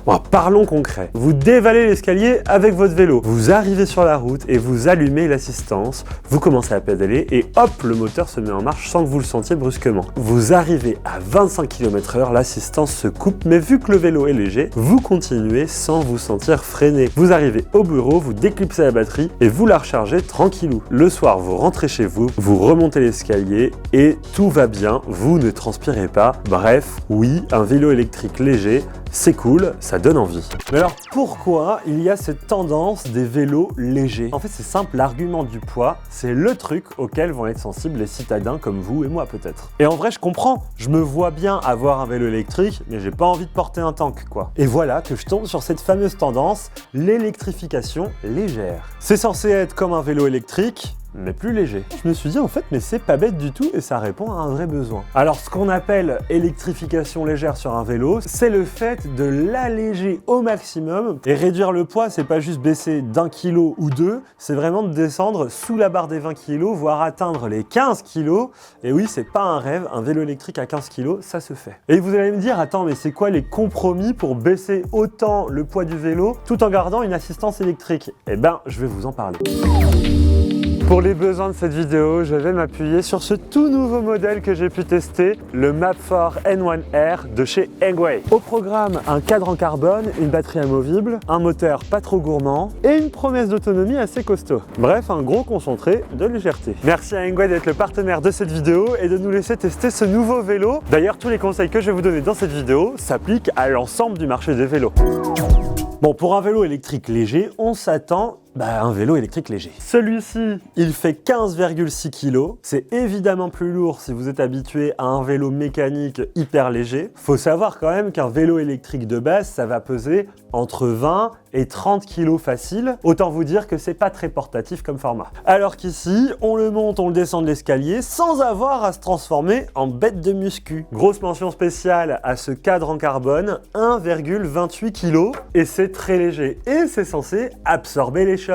Bon, parlons concret. Vous dévalez l'escalier avec votre vélo. Vous arrivez sur la route et vous allumez l'assistance. Vous commencez à pédaler et hop, le moteur se met en marche sans que vous le sentiez brusquement. Vous arrivez à 25 km/h, l'assistance se coupe, mais vu que le vélo est léger, vous continuez sans vous sentir freiné. Vous arrivez au bureau, vous déclipsez la batterie et vous la rechargez tranquillou. Le soir, vous rentrez chez vous, vous remontez l'escalier et tout va bien, vous ne transpirez pas. Bref, oui, un vélo électrique léger, c'est cool, ça donne envie. Mais alors pourquoi il y a cette tendance des vélos légers? En fait, c'est simple, l'argument du poids, c'est le truc auquel vont être sensibles les citadins comme vous et moi peut-être. Et en vrai, je comprends, je me vois bien avoir un vélo électrique, mais j'ai pas envie de porter un tank quoi. Et voilà que je tombe sur cette fameuse tendance, l'électrification légère. C'est censé être comme un vélo électrique, mais plus léger. Je me suis dit en fait, mais c'est pas bête du tout et ça répond à un vrai besoin. Alors ce qu'on appelle électrification légère sur un vélo, c'est le fait de l'alléger au maximum et réduire le poids, c'est pas juste baisser d'1 kilo ou 2, c'est vraiment de descendre sous la barre des 20 kg, voire atteindre les 15 kg. Et oui, c'est pas un rêve, un vélo électrique à 15 kg, ça se fait. Et vous allez me dire, attends, mais c'est quoi les compromis pour baisser autant le poids du vélo tout en gardant une assistance électrique? Eh ben, je vais vous en parler. Pour les besoins de cette vidéo, je vais m'appuyer sur ce tout nouveau modèle que j'ai pu tester, le Map4 N1R de chez Engway. Au programme, un cadre en carbone, une batterie amovible, un moteur pas trop gourmand et une promesse d'autonomie assez costaud. Bref, un gros concentré de légèreté. Merci à Engway d'être le partenaire de cette vidéo et de nous laisser tester ce nouveau vélo. D'ailleurs, tous les conseils que je vais vous donner dans cette vidéo s'appliquent à l'ensemble du marché des vélos. Bon, pour un vélo électrique léger, on s'attend à un vélo électrique léger. Celui-ci, il fait 15,6 kg. C'est évidemment plus lourd si vous êtes habitué à un vélo mécanique hyper léger. Faut savoir quand même qu'un vélo électrique de base, ça va peser entre 20 et 30 kg facile. Autant vous dire que c'est pas très portatif comme format. Alors qu'ici, on le monte, on le descend de l'escalier sans avoir à se transformer en bête de muscu. Grosse mention spéciale à ce cadre en carbone, 1,28 kg. Et c'est très léger. Et c'est censé absorber les chocs.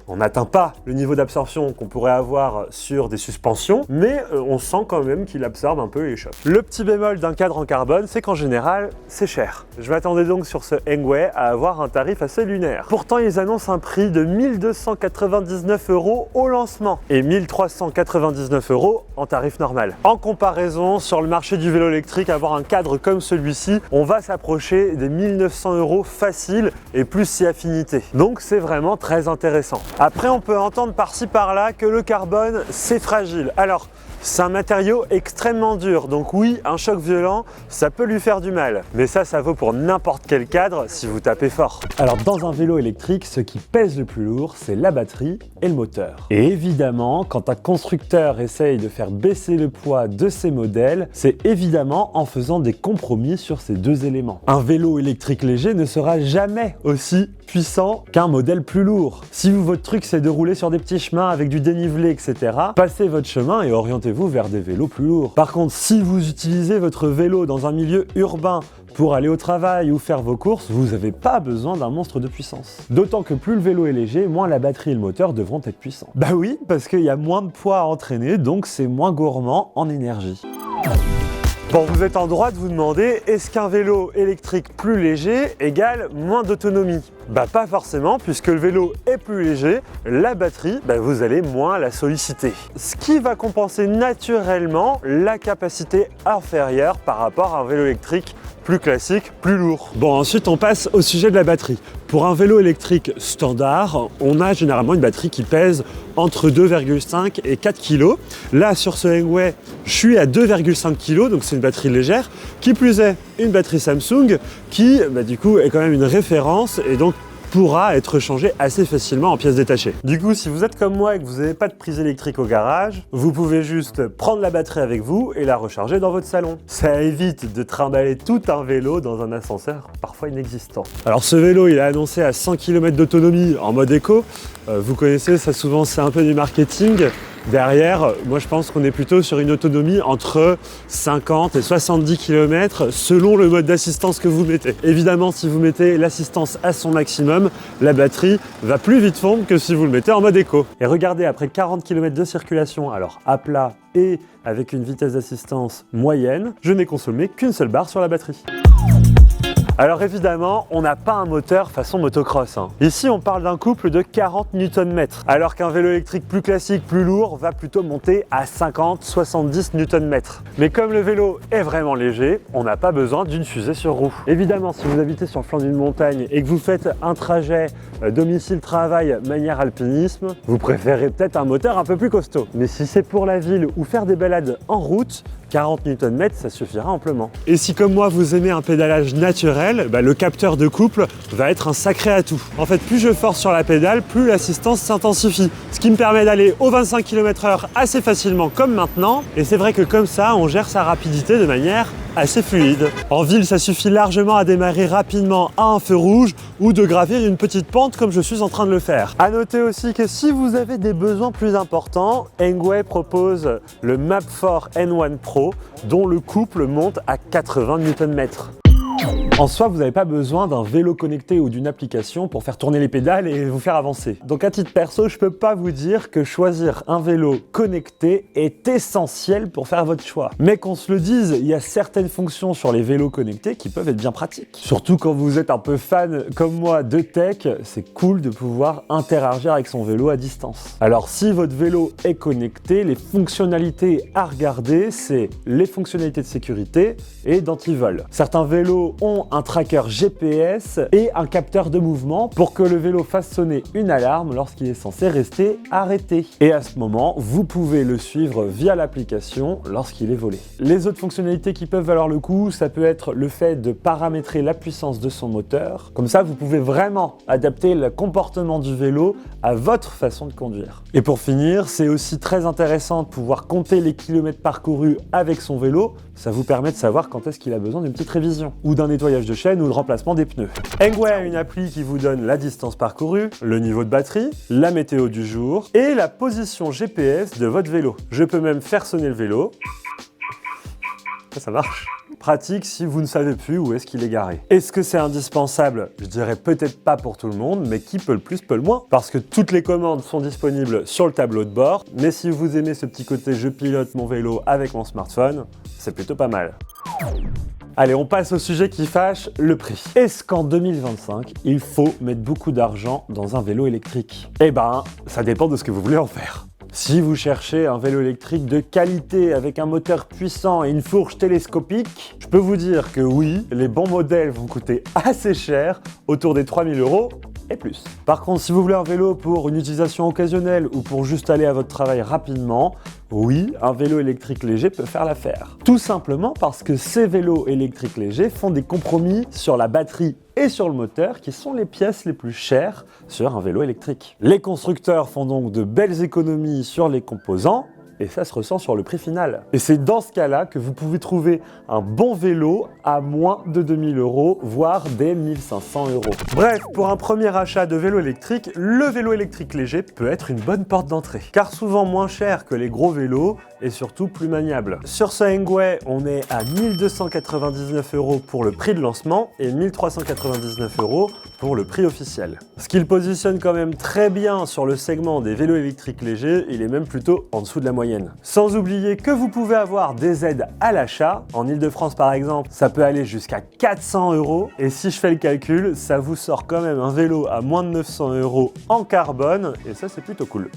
On n'atteint pas le niveau d'absorption qu'on pourrait avoir sur des suspensions, mais on sent quand même qu'il absorbe un peu les chocs. Le petit bémol d'un cadre en carbone, c'est qu'en général, c'est cher. Je m'attendais donc sur ce Engway à avoir un tarif assez lunaire. Pourtant, ils annoncent un prix de 1 299 € au lancement et 1 399 € en tarif normal. En comparaison, sur le marché du vélo électrique, avoir un cadre comme celui-ci, on va s'approcher des 1 900 € facile et plus si affinité. Donc c'est vraiment très intéressant. Après, on peut entendre par-ci par-là que le carbone, c'est fragile. Alors, c'est un matériau extrêmement dur, donc oui, un choc violent, ça peut lui faire du mal. Mais ça vaut pour n'importe quel cadre si vous tapez fort. Alors dans un vélo électrique, ce qui pèse le plus lourd, c'est la batterie et le moteur. Et évidemment, quand un constructeur essaye de faire baisser le poids de ses modèles, c'est évidemment en faisant des compromis sur ces deux éléments. Un vélo électrique léger ne sera jamais aussi puissant qu'un modèle plus lourd. Si votre truc c'est de rouler sur des petits chemins avec du dénivelé, etc., passez votre chemin et orientez-vous vers des vélos plus lourds. Par contre, si vous utilisez votre vélo dans un milieu urbain pour aller au travail ou faire vos courses, vous n'avez pas besoin d'un monstre de puissance. D'autant que plus le vélo est léger, moins la batterie et le moteur devront être puissants. Bah oui, parce qu'il y a moins de poids à entraîner, donc c'est moins gourmand en énergie. Bon, vous êtes en droit de vous demander, est-ce qu'un vélo électrique plus léger égale moins d'autonomie? Bah pas forcément, puisque le vélo est plus léger, la batterie, vous allez moins la solliciter. Ce qui va compenser naturellement la capacité inférieure par rapport à un vélo électrique plus classique, plus lourd. Bon, ensuite on passe au sujet de la batterie. Pour un vélo électrique standard, on a généralement une batterie qui pèse entre 2,5 et 4 kg. Là, sur ce Engway, je suis à 2,5 kg, donc c'est une batterie légère. Qui plus est, une batterie Samsung qui, du coup, est quand même une référence et donc pourra être changé assez facilement en pièces détachées. Du coup, si vous êtes comme moi et que vous n'avez pas de prise électrique au garage, vous pouvez juste prendre la batterie avec vous et la recharger dans votre salon. Ça évite de trimballer tout un vélo dans un ascenseur parfois inexistant. Alors ce vélo, il est annoncé à 100 km d'autonomie en mode éco. Vous connaissez, ça souvent c'est un peu du marketing. Derrière, moi je pense qu'on est plutôt sur une autonomie entre 50 et 70 km selon le mode d'assistance que vous mettez. Évidemment, si vous mettez l'assistance à son maximum, la batterie va plus vite fondre que si vous le mettez en mode éco. Et regardez, après 40 km de circulation, alors à plat et avec une vitesse d'assistance moyenne, je n'ai consommé qu'une seule barre sur la batterie. Alors évidemment, on n'a pas un moteur façon motocross. Ici, on parle d'un couple de 40 Nm, alors qu'un vélo électrique plus classique, plus lourd, va plutôt monter à 50-70 Nm. Mais comme le vélo est vraiment léger, on n'a pas besoin d'une fusée sur roue. Évidemment, si vous habitez sur le flanc d'une montagne et que vous faites un trajet domicile-travail manière alpinisme, vous préférez peut-être un moteur un peu plus costaud. Mais si c'est pour la ville ou faire des balades en route, 40 Nm, ça suffira amplement. Et si comme moi vous aimez un pédalage naturel, le capteur de couple va être un sacré atout. En fait, plus je force sur la pédale, plus l'assistance s'intensifie. Ce qui me permet d'aller aux 25 km/h assez facilement comme maintenant. Et c'est vrai que comme ça, on gère sa rapidité de manière assez fluide. En ville, ça suffit largement à démarrer rapidement à un feu rouge ou de gravir une petite pente comme je suis en train de le faire. À noter aussi que si vous avez des besoins plus importants, Engway propose le Map4 N1 Pro dont le couple monte à 80 Nm. En soi, vous n'avez pas besoin d'un vélo connecté ou d'une application pour faire tourner les pédales et vous faire avancer. Donc à titre perso, je peux pas vous dire que choisir un vélo connecté est essentiel pour faire votre choix. Mais qu'on se le dise, il y a certaines fonctions sur les vélos connectés qui peuvent être bien pratiques. Surtout quand vous êtes un peu fan comme moi de tech, c'est cool de pouvoir interagir avec son vélo à distance. Alors si votre vélo est connecté, les fonctionnalités à regarder, c'est les fonctionnalités de sécurité et d'antivol. Certains vélos ont un tracker GPS et un capteur de mouvement pour que le vélo fasse sonner une alarme lorsqu'il est censé rester arrêté. Et à ce moment, vous pouvez le suivre via l'application lorsqu'il est volé. Les autres fonctionnalités qui peuvent valoir le coup, ça peut être le fait de paramétrer la puissance de son moteur. Comme ça, vous pouvez vraiment adapter le comportement du vélo à votre façon de conduire. Et pour finir, c'est aussi très intéressant de pouvoir compter les kilomètres parcourus avec son vélo. Ça vous permet de savoir quand est-ce qu'il a besoin d'une petite révision ou d'un nettoyage de chaîne ou de remplacement des pneus. Engway a une appli qui vous donne la distance parcourue, le niveau de batterie, la météo du jour et la position GPS de votre vélo. Je peux même faire sonner le vélo. Ça marche. Pratique si vous ne savez plus où est-ce qu'il est garé. Est-ce que c'est indispensable? Je dirais peut-être pas pour tout le monde, mais qui peut le plus peut le moins. Parce que toutes les commandes sont disponibles sur le tableau de bord. Mais si vous aimez ce petit côté je pilote mon vélo avec mon smartphone, c'est plutôt pas mal. Allez, on passe au sujet qui fâche, le prix. Est-ce qu'en 2025, il faut mettre beaucoup d'argent dans un vélo électrique? Eh ben, ça dépend de ce que vous voulez en faire. Si vous cherchez un vélo électrique de qualité avec un moteur puissant et une fourche télescopique, je peux vous dire que oui, les bons modèles vont coûter assez cher, autour des 3 000 € et plus. Par contre, si vous voulez un vélo pour une utilisation occasionnelle ou pour juste aller à votre travail rapidement, oui, un vélo électrique léger peut faire l'affaire. Tout simplement parce que ces vélos électriques légers font des compromis sur la batterie et sur le moteur qui sont les pièces les plus chères sur un vélo électrique. Les constructeurs font donc de belles économies sur les composants et ça se ressent sur le prix final. Et c'est dans ce cas-là que vous pouvez trouver un bon vélo à moins de 2 000 €, voire des 1 500 €. Bref, pour un premier achat de vélo électrique, le vélo électrique léger peut être une bonne porte d'entrée, car souvent moins cher que les gros vélos et surtout plus maniable. Sur ce Engway, on est à 1 299 € pour le prix de lancement et 1 399 € pour le prix officiel. Ce qui le positionne quand même très bien sur le segment des vélos électriques légers, il est même plutôt en dessous de la moyenne. Sans oublier que vous pouvez avoir des aides à l'achat. En Ile-de-France par exemple, ça peut aller jusqu'à 400 €. Et si je fais le calcul, ça vous sort quand même un vélo à moins de 900 € en carbone. Et ça, c'est plutôt cool.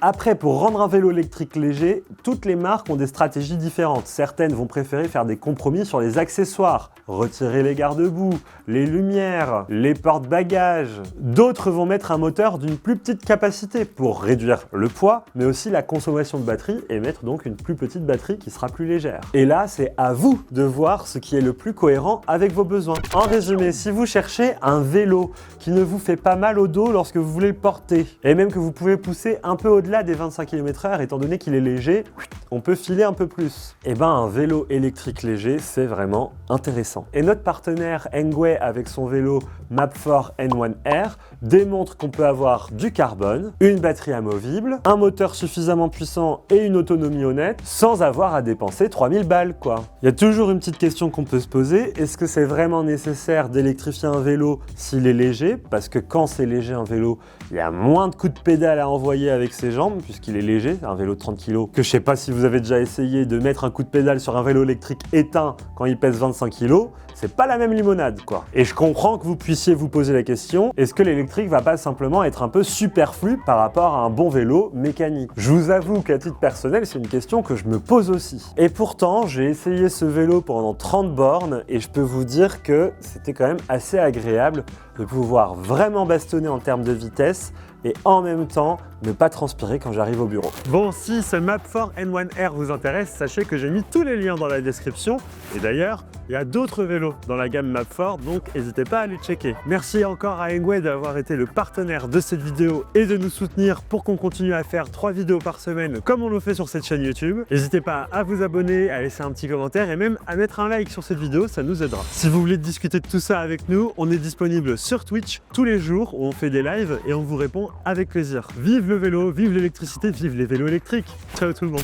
Après, pour rendre un vélo électrique léger, toutes les marques ont des stratégies différentes. Certaines vont préférer faire des compromis sur les accessoires, retirer les garde-boue, les lumières, les porte-bagages. D'autres vont mettre un moteur d'une plus petite capacité pour réduire le poids, mais aussi la consommation de batterie et mettre donc une plus petite batterie qui sera plus légère. Et là, c'est à vous de voir ce qui est le plus cohérent avec vos besoins. En résumé, si vous cherchez un vélo qui ne vous fait pas mal au dos lorsque vous voulez le porter, et même que vous pouvez pousser un peu au-delà des 25 km/h, étant donné qu'il est léger, on peut filer un peu plus. Et ben un vélo électrique léger, c'est vraiment intéressant. Et notre partenaire Engway avec son vélo Map4 N1R démontre qu'on peut avoir du carbone, une batterie amovible, un moteur suffisamment puissant et une autonomie honnête sans avoir à dépenser 3000 balles quoi. Il y a toujours une petite question qu'on peut se poser, est-ce que c'est vraiment nécessaire d'électrifier un vélo s'il est léger? Parce que quand c'est léger un vélo, il y a moins de coups de pédale à envoyer avec ses jambes jambes puisqu'il est léger, un vélo de 30 kg, que je sais pas si vous avez déjà essayé de mettre un coup de pédale sur un vélo électrique éteint quand il pèse 25 kg, c'est pas la même limonade quoi. Et je comprends que vous puissiez vous poser la question, est-ce que l'électrique va pas simplement être un peu superflu par rapport à un bon vélo mécanique? Je vous avoue qu'à titre personnel, c'est une question que je me pose aussi. Et pourtant, j'ai essayé ce vélo pendant 30 bornes et je peux vous dire que c'était quand même assez agréable de pouvoir vraiment bastonner en termes de vitesse et en même temps ne pas transpirer quand j'arrive au bureau. Bon, si ce Mapfort N1R vous intéresse, sachez que j'ai mis tous les liens dans la description. Et d'ailleurs, il y a d'autres vélos dans la gamme Mapfort, donc n'hésitez pas à les checker. Merci encore à Engway d'avoir été le partenaire de cette vidéo et de nous soutenir pour qu'on continue à faire 3 vidéos par semaine comme on le fait sur cette chaîne YouTube. N'hésitez pas à vous abonner, à laisser un petit commentaire et même à mettre un like sur cette vidéo, ça nous aidera. Si vous voulez discuter de tout ça avec nous, on est disponible sur Twitch tous les jours où on fait des lives et on vous répond avec plaisir. Vive le vélo, vive l'électricité, vive les vélos électriques. Ciao tout le monde.